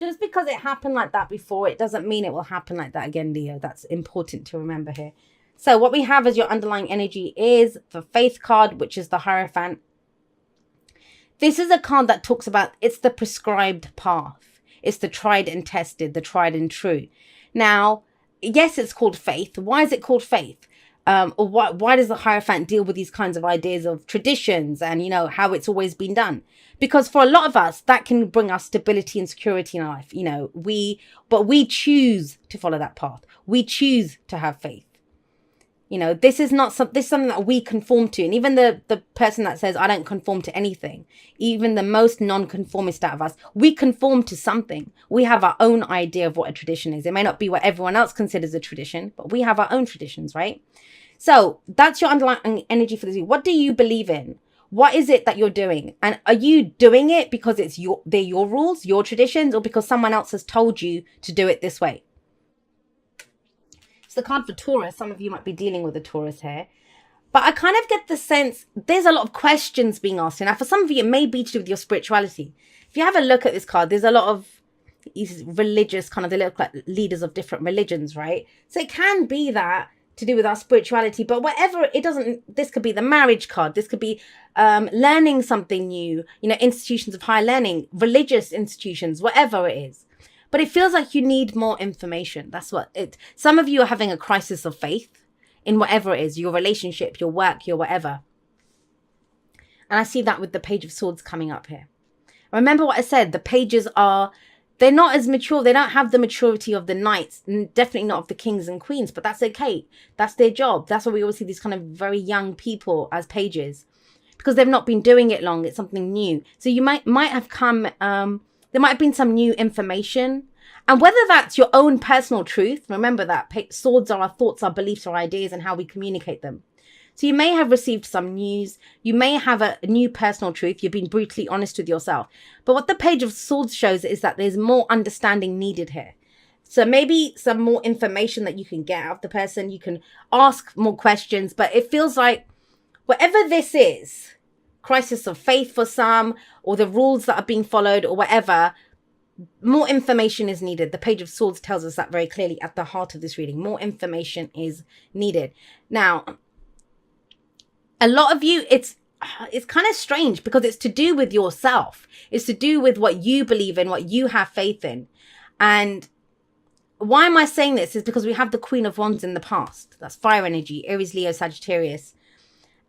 Just because it happened like that before, it doesn't mean it will happen like that again, Leo. That's important to remember here. So what we have as your underlying energy is the Faith card, which is the Hierophant. This is a card that talks about it's the prescribed path. It's the tried and tested, the tried and true. Now, yes, it's called faith. Why is it called faith? Or why does the Hierophant deal with these kinds of ideas of traditions and, you know, how it's always been done? Because for a lot of us, that can bring us stability and security in life. You know, but we choose to follow that path. We choose to have faith. You know, this is something that we conform to. And even the person that says, I don't conform to anything, even the most non-conformist out of us, we conform to something. We have our own idea of what a tradition is. It may not be what everyone else considers a tradition, but we have our own traditions, right? So that's your underlying energy for this week. What do you believe in? What is it that you're doing? And are you doing it because they're your rules, your traditions, or because someone else has told you to do it this way? The card for Taurus. Some of you might be dealing with a Taurus here. But I kind of get the sense there's a lot of questions being asked. Now, for some of you, it may be to do with your spirituality. If you have a look at this card, there's a lot of these religious kind of, they look like leaders of different religions, right? So it can be that to do with our spirituality, but whatever, it doesn't, this could be the marriage card. This could be learning something new, you know, institutions of higher learning, religious institutions, whatever it is. But it feels like you need more information. That's what it, some of you are having a crisis of faith in whatever it is, your relationship, your work, your whatever. And I see that with the Page of Swords coming up here. Remember what I said, the pages they're not as mature. They don't have the maturity of the knights, definitely not of the kings and queens, but that's okay. That's their job. That's why we always see these kind of very young people as pages, because they've not been doing it long. It's something new. So you might have come, there might have been some new information. And whether that's your own personal truth, remember that swords are our thoughts, our beliefs, our ideas, and how we communicate them. So you may have received some news. You may have a new personal truth. You've been brutally honest with yourself. But what the Page of Swords shows is that there's more understanding needed here. So maybe some more information that you can get out of the person. You can ask more questions. But it feels like whatever this is, crisis of faith for some, or the rules that are being followed, or whatever, more information is needed. The Page of Swords tells us that very clearly at the heart of this reading. More information is needed. Now, a lot of you, it's kind of strange because it's to do with yourself. It's to do with what you believe in, what you have faith in. And why am I saying this is because we have the Queen of Wands in the past. That's fire energy, Aries, Leo, Sagittarius.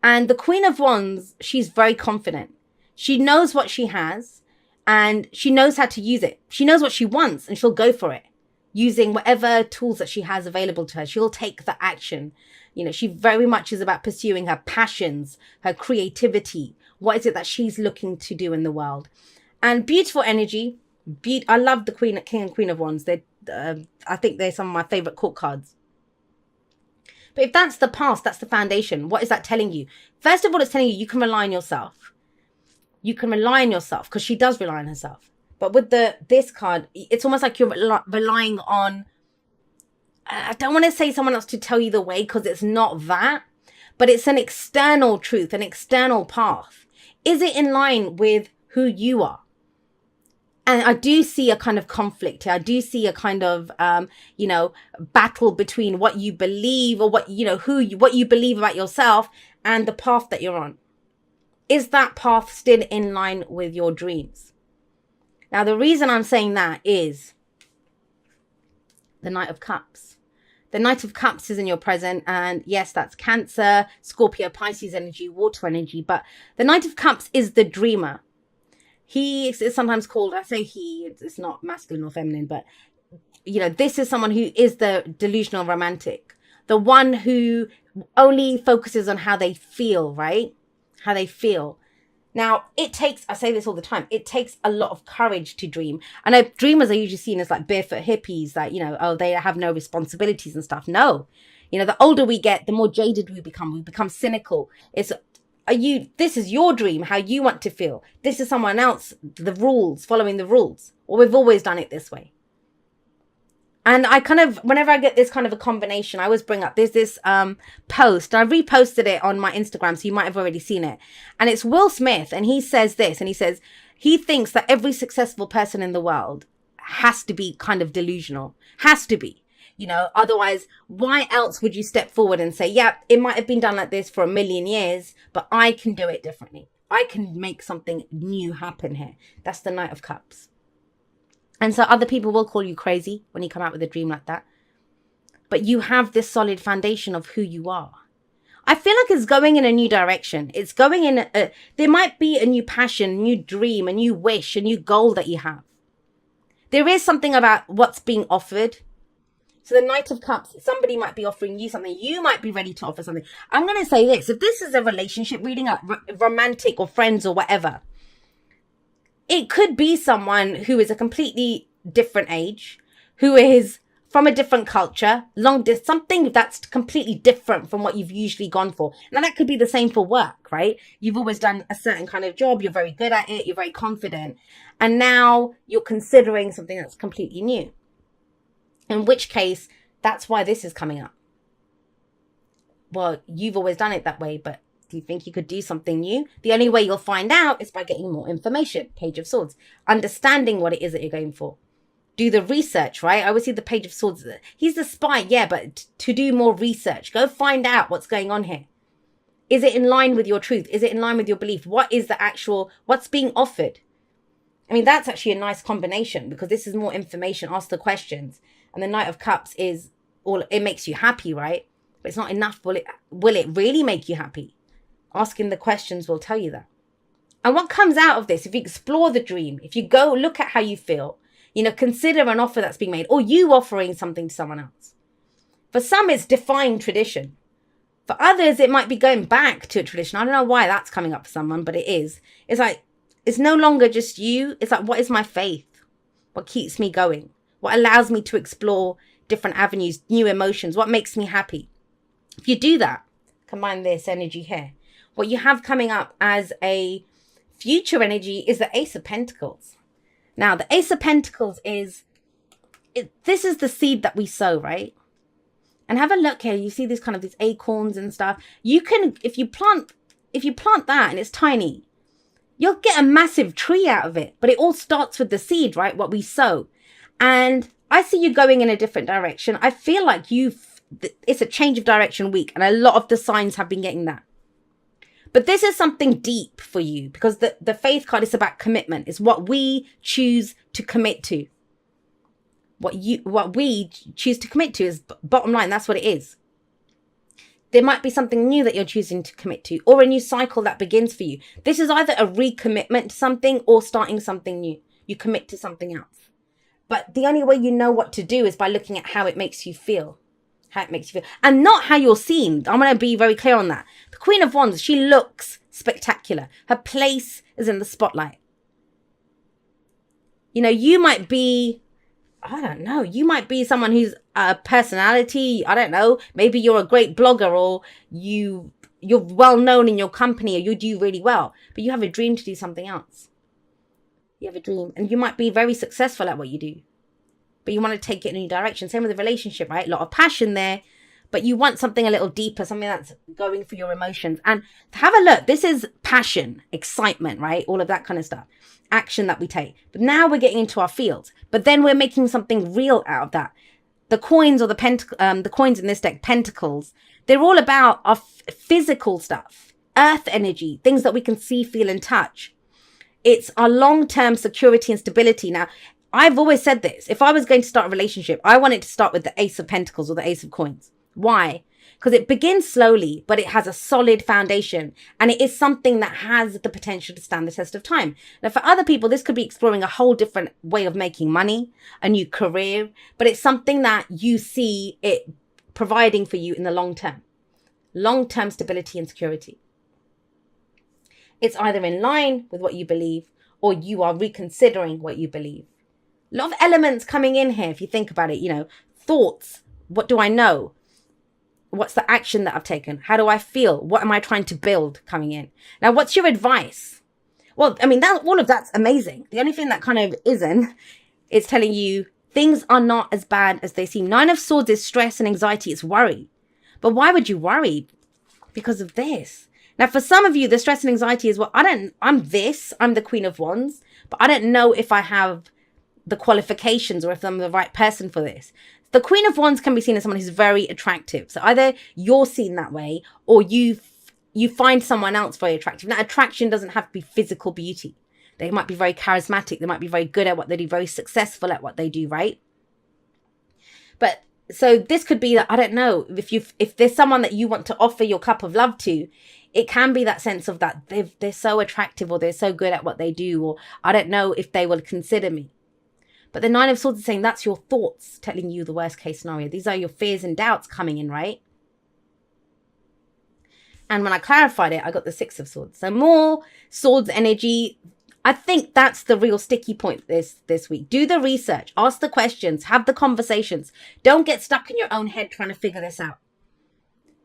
And the Queen of Wands, she's very confident. She knows what she has and she knows how to use it. She knows what she wants and she'll go for it using whatever tools that she has available to her. She'll take the action. You know, she very much is about pursuing her passions, her creativity. What is it that she's looking to do in the world? And beautiful energy. I love the King and Queen of Wands. I think they're some of my favorite court cards. But if that's the past, that's the foundation. What is that telling you? First of all, it's telling you you can rely on yourself. You can rely on yourself because she does rely on herself. But with this card, it's almost like you're relying on, I don't want to say someone else to tell you the way because it's not that, but it's an external truth, an external path. Is it in line with who you are? And I do see a kind of conflict here. I do see a kind of, battle between what you believe or what you believe about yourself and the path that you're on. Is that path still in line with your dreams? Now, the reason I'm saying that is the Knight of Cups. The Knight of Cups is in your present. And yes, that's Cancer, Scorpio, Pisces energy, water energy. But the Knight of Cups is the dreamer. He is sometimes called, I say he, it's not masculine or feminine, but, this is someone who is the delusional romantic. The one who only focuses on how they feel, right? How they feel. Now, I say this all the time, it takes a lot of courage to dream. I know dreamers are usually seen as like barefoot hippies, that, they have no responsibilities and stuff. No. The older we get, the more jaded we become. We become cynical. This is your dream, how you want to feel. This is someone else, the rules, following the rules. Or we've always done it this way. And I kind of, whenever I get this kind of a combination, I always bring up, there's this post. I reposted it on my Instagram, so you might have already seen it. And it's Will Smith, and he says this, and he says, he thinks that every successful person in the world has to be kind of delusional. Has to be. Otherwise, why else would you step forward and say, yeah, it might have been done like this for a million years, but I can do it differently. I can make something new happen here. That's the Knight of Cups. And so other people will call you crazy when you come out with a dream like that. But you have this solid foundation of who you are. I feel like it's going in a new direction. It's going in there might be a new passion, a new dream, a new wish, a new goal that you have. There is something about what's being offered. So the Knight of Cups, somebody might be offering you something. You might be ready to offer something. I'm going to say this. If this is a relationship reading, like romantic or friends or whatever, it could be someone who is a completely different age, who is from a different culture, something that's completely different from what you've usually gone for. Now, that could be the same for work, right? You've always done a certain kind of job. You're very good at it. You're very confident. And now you're considering something that's completely new. In which case, that's why this is coming up. Well, you've always done it that way, but do you think you could do something new? The only way you'll find out is by getting more information. Page of Swords. Understanding what it is that you're going for. Do the research, right? I always see the Page of Swords. He's the spy, yeah, but to do more research. Go find out what's going on here. Is it in line with your truth? Is it in line with your belief? What's being offered? I mean, that's actually a nice combination because this is more information. Ask the questions. And the Knight of Cups it makes you happy, right? But it's not enough. Will it really make you happy? Asking the questions will tell you that. And what comes out of this, if you explore the dream, if you go look at how you feel, consider an offer that's being made or you offering something to someone else. For some, it's defying tradition. For others, it might be going back to a tradition. I don't know why that's coming up for someone, but it is. It's like, it's no longer just you. It's like, what is my faith? What keeps me going? What allows me to explore different avenues, new emotions? What makes me happy? If you do that, combine this energy here. What you have coming up as a future energy is the Ace of Pentacles. Now, the Ace of Pentacles this is the seed that we sow, right? And have a look here. You see these acorns and stuff. You can, if you plant that and it's tiny, you'll get a massive tree out of it. But it all starts with the seed, right? What we sow. And I see you going in a different direction. I feel like it's a change of direction week. And a lot of the signs have been getting that. But this is something deep for you because the faith card is about commitment. It's what we choose to commit to. What we choose to commit to is bottom line. That's what it is. There might be something new that you're choosing to commit to or a new cycle that begins for you. This is either a recommitment to something or starting something new. You commit to something else. But the only way you know what to do is by looking at how it makes you feel. And not how you're seen. I'm going to be very clear on that. The Queen of Wands, she looks spectacular. Her place is in the spotlight. You might be, I don't know, you might be someone who's a personality. I don't know. Maybe you're a great blogger or you're well known in your company or you do really well. But you have a dream to do something else. You have a dream and you might be very successful at what you do. But you want to take it in a new direction. Same with a relationship, right? A lot of passion there. But you want something a little deeper, something that's going for your emotions. And have a look. This is passion, excitement, right? All of that kind of stuff. Action that we take. But now we're getting into our fields. But then we're making something real out of that. The coins or the coins in this deck, pentacles, they're all about our physical stuff. Earth energy, things that we can see, feel, and touch. It's our long-term security and stability. Now, I've always said this. If I was going to start a relationship, I want it to start with the Ace of Pentacles or the Ace of Coins. Why? Because it begins slowly, but it has a solid foundation. And it is something that has the potential to stand the test of time. Now, for other people, this could be exploring a whole different way of making money, a new career. But it's something that you see it providing for you in the long term. Long-term stability and security. It's either in line with what you believe or you are reconsidering what you believe. A lot of elements coming in here if you think about it, thoughts. What do I know? What's the action that I've taken? How do I feel? What am I trying to build coming in? Now, what's your advice? Well, I mean, all of that's amazing. The only thing that kind of isn't is telling you things are not as bad as they seem. 9 of Swords is stress and anxiety. It's worry. But why would you worry? Because of this. Now, for some of you, the stress and anxiety is, I'm the Queen of Wands, but I don't know if I have the qualifications or if I'm the right person for this. The Queen of Wands can be seen as someone who's very attractive. So either you're seen that way or you find someone else very attractive. Now, attraction doesn't have to be physical beauty. They might be very charismatic. They might be very good at what they do, very successful at what they do, right? But so this could be that, I don't know, if there's someone that you want to offer your cup of love to, it can be that sense of that they're so attractive or they're so good at what they do, or I don't know if they will consider me. But the Nine of Swords is saying that's your thoughts telling you the worst case scenario. These are your fears and doubts coming in, right? And when I clarified it, I got the Six of Swords. So more swords energy. I think that's the real sticky point this week. Do the research, ask the questions, have the conversations. Don't get stuck in your own head trying to figure this out,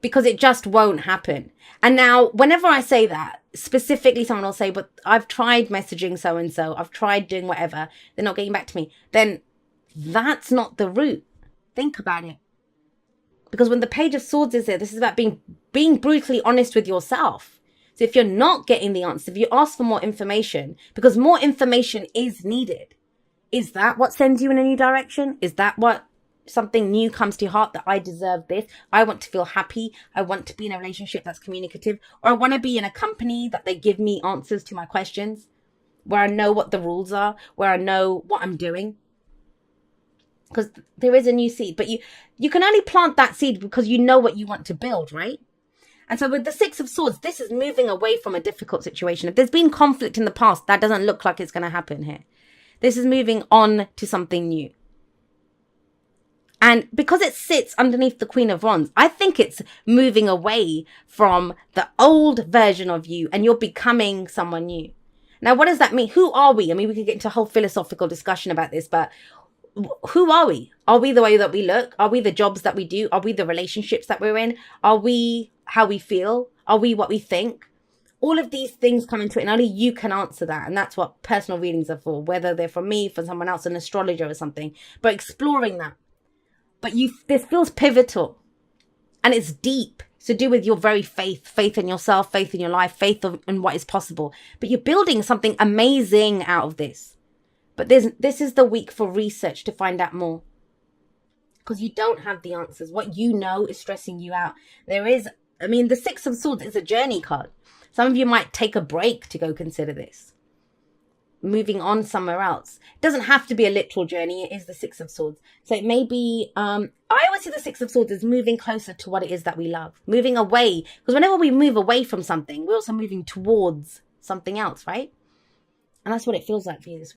because it just won't happen. And now, whenever I say that, specifically someone will say, but I've tried messaging so-and-so, I've tried doing whatever, they're not getting back to me. Then that's not the route. Think about it. Because when the Page of Swords is there, this is about being brutally honest with yourself. So if you're not getting the answer, if you ask for more information, because more information is needed, is that what sends you in a new direction? Is that what something new comes to your heart, that I deserve this? I want to feel happy. I want to be in a relationship that's communicative, or I want to be in a company that they give me answers to my questions, where I know what the rules are, where I know what I'm doing. Because there is a new seed, but you can only plant that seed because you know what you want to build, right? And so with the Six of Swords, this is moving away from a difficult situation. If there's been conflict in the past, that doesn't look like it's going to happen here. This is moving on to something new. And because it sits underneath the Queen of Wands, I think it's moving away from the old version of you and you're becoming someone new. Now, what does that mean? Who are we? I mean, we could get into a whole philosophical discussion about this, but who are we? Are we the way that we look? Are we the jobs that we do? Are we the relationships that we're in? Are we how we feel? Are we what we think? All of these things come into it, and only you can answer that. And that's what personal readings are for, whether they're from me, from someone else, an astrologer or something. But exploring that. But this feels pivotal. And it's deep. It's to do with your very faith in yourself, faith in your life, faith in what is possible. But you're building something amazing out of this. But this is the week for research to find out more. Because you don't have the answers. What you know is stressing you out. The Six of Swords is a journey card. Some of you might take a break to go consider this. Moving on somewhere else. It doesn't have to be a literal journey. It is the Six of Swords. So it may be, I always see the Six of Swords as moving closer to what it is that we love. Moving away. Because whenever we move away from something, we're also moving towards something else, right? And that's what it feels like for you this week.